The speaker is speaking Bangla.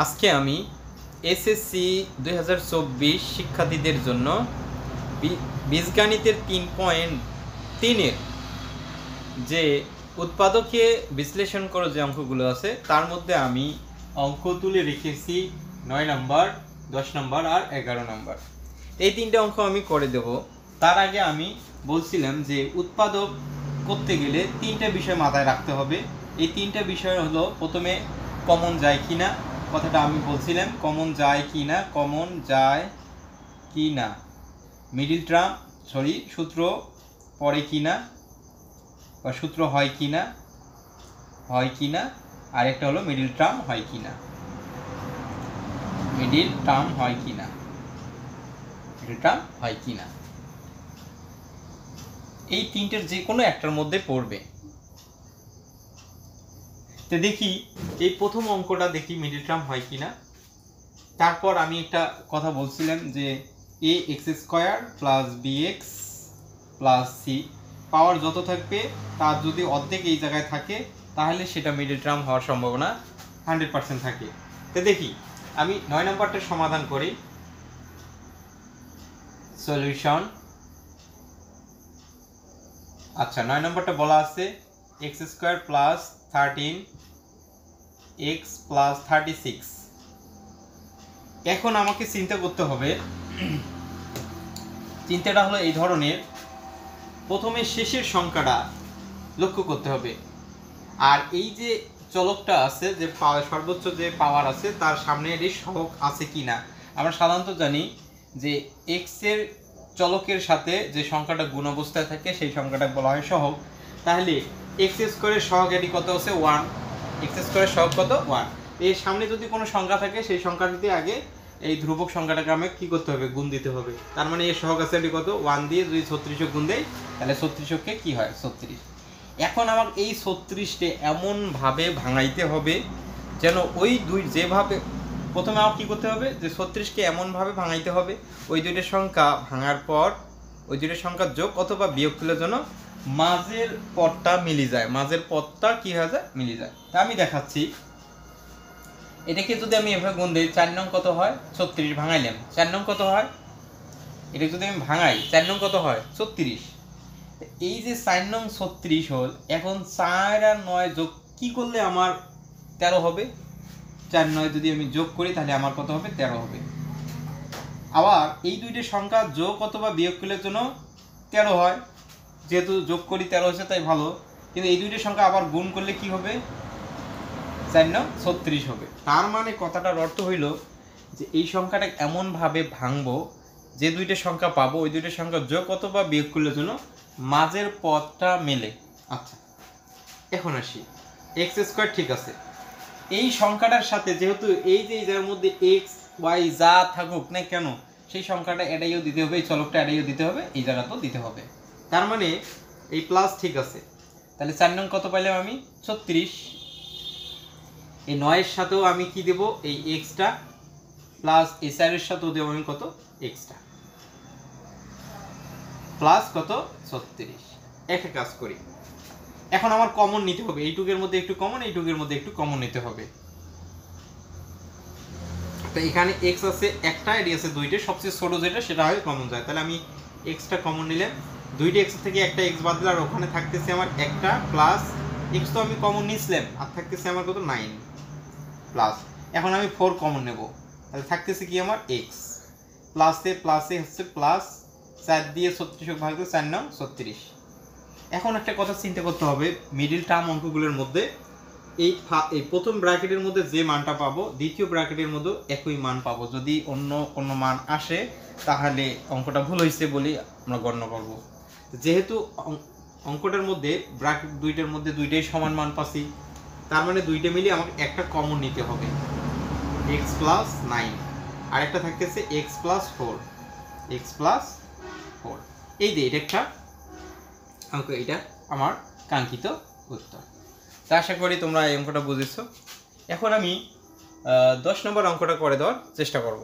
আজকে আমি এসএসসি 2024 শিক্ষার্থীদের জন্য বীজগণিতের 3.3-এর যে উৎপাদকে বিশ্লেষণ করে যে অঙ্কগুলো আছে তার মধ্যে আমি অঙ্ক তুলে রেখেছি 9 নম্বর, 10 নম্বর আর 11 নম্বর। এই তিনটে অঙ্ক আমি করে দেব। তার আগে আমি বলছিলাম যে উৎপাদক করতে গেলে তিনটা বিষয় মাথায় রাখতে হবে। এই তিনটা বিষয় হলো, প্রথমে কমন যায় কিনা, কথাটা আমি বলছিলাম, কমন যায় কি না, মিডিল টার্ম সূত্র পড়ে কিনা বা সূত্র হয় কিনা, আর একটা হলো মিডিল টার্ম হয় কিনা। এই তিনটের যে কোনো একটার মধ্যে পড়বে। তো দেখি এই প্রথম অঙ্কটা দেখি মিডিল টার্ম হয় কিনা। তারপর আমি একটা কথা বলছিলাম যে ax² + bx + c পাওয়ার যত থাকবে তার যদি অর্ধেক এই জায়গায় থাকে তাহলে সেটা মিডিল টার্ম হওয়ার সম্ভাবনা 100% থাকে। তো দেখি আমি 9 নম্বরটা সমাধান করি। সলিউশন। আচ্ছা, 9 নম্বরটা বলা আছে x² + 13x + 36। এখন আমাকে চিন্তা করতে হবে, চিন্তাটা হলো এই ধরনের, প্রথমে শেষের সংখ্যাটা লক্ষ্য করতে হবে, আর এই যে চলকটা আছে, যে সর্বোচ্চ যে পাওয়ার আছে তার সামনে এর সহগ আছে কিনা। আমরা সাধারণত জানি যে x এর চলকের সাথে যে সংখ্যাটা গুণ অবস্থায় থাকে সেই সংখ্যাটা বলা হয় সহগ। তাহলে x² এর সহগ এটি কত আছে? 1। x² এর সহগ কত? 1। এর সামনে যদি কোনো সংখ্যা থাকে সেই সংখ্যাটিতে আগে এই ধ্রুবক সংখ্যাটাকে আমি কি করতে হবে? গুণ দিতে হবে। তার মানে এর সহগ আছে এটি কত? 1 দিয়ে যদি 36 গুণ দেই তাহলে 36কে কি হয়? 36। এখন আমার এই 36কে এমনভাবে ভাঙাইতে হবে যেন ওই যেভাবে প্রথমে আমার কী করতে হবে, যে 36কে এমনভাবে ভাঙাইতে হবে ওই দুইটার সংখ্যা ভাঙার পর ওই দুইটার সংখ্যা যোগ অথবা বিয়োগ করলে যেন মাঝের পদটা মিলে যায়, মাঝের পদটা কি হয়ে যায়? মিলে যায়। তা আমি দেখাচ্ছি। এটাকে যদি আমি এভাবে গুণ দিই, 4 নং কত হয়? 36। ভাঙাইলাম, 4 নং কত হয়? এটা যদি আমি ভাঙাই, 4 নং কত হয়? 36। এই যে 4 নং 36 হল, এখন 4 আর 9 যোগ কি করলে আমার 13 হবে? 4 9 যদি আমি যোগ করি তাহলে আমার কত হবে? 13 হবে। আবার এই দুইটা সংখ্যা যোগ অথবা বিয়োগ করলে জন্য 13 হয়, যেহেতু যোগ করি 13 হচ্ছে তাই ভালো। কিন্তু এই দুইটা সংখ্যা আবার গুণ করলে কি হবে? 4 9 36 হবে। তার মানে কথাটার অর্থ হইল যে এই সংখ্যাটা এমনভাবে ভাঙবো যে দুইটা সংখ্যা পাবো ওই দুইটা সংখ্যা যোগ অথবা বিয়োগ করলে জন্য মাঝের পদটা মেলে। আচ্ছা, এখন আসি x² ঠিক আছে। এই সংখ্যাটার সাথে যেহেতু এই যে যার মধ্যে x y যা থাকুক না কেন সেই সংখ্যাটা এটাইও দিতে হবে, এই চলকটা এটাইও দিতে হবে, এই জায়গাতেও দিতে হবে। তার মানে এই প্লাস ঠিক আছে। তাহলে 4 নং কত পাইলাম আমি? 36। এই 9 এর সাথেও আমি কি দেব? এই xটা প্লাস এই 4 এর সাথেও দেব আমি কত? xটা প্লাস কত? 36। একে কাজ করি। এখন আমার কমন নিতে হবে, এইটুকের মধ্যে একটু কমন, এইটুকের মধ্যে একটু কমন নিতে হবে। তো এখানে x আছে একটা, এটি আছে দুইটা, সবচেয়ে ছোট যেটা সেটা হয় কমন যায়। তাহলে আমি xটা কমন নিলাম, দুইটা x থেকে একটা x বাদ দিলে আর ওখানে থাকতেছে আমার একটা প্লাস x তো আমি কমন নিয়েছিলাম, আর থাকতেছে আমার কত? 9 প্লাস। এখন আমি 4 কমন নেব, তাহলে থাকতেছে কি আমার? x প্লাসে প্লাসে হচ্ছে প্লাস, 4 দিয়ে 36 ভাগ করে 4 9 36। এখন একটা কথা চিন্তা করতে হবে, মিডিল টার্ম অঙ্কগুলোর মধ্যে এই প্রথম ব্র্যাকেটের মধ্যে যে মানটা পাবো দ্বিতীয় ব্র্যাকেটের মধ্যে একই মান পাবো। যদি অন্য কোনো মান আসে তাহলে অঙ্কটা ভুল হয়েছে বলে আমরা গণ্য করব। যেহেতু অঙ্কটার মধ্যে ব্র্যাকেট দুইটার মধ্যে দুইটাই সমান মান পাচ্ছি, তার মানে দুইটা মিলে আমাকে একটা কমন নিতে হবে, x + 9, আর একটা থাকতেছে x + 4, x + 4। এই যে এটা একটা অঙ্ক, এটা আমার কাঙ্ক্ষিত উত্তর। তা আশা করি তোমরা এই অঙ্কটা বুঝেছো। এখন আমি 10 নম্বর অঙ্কটা করে দেওয়ার চেষ্টা করব।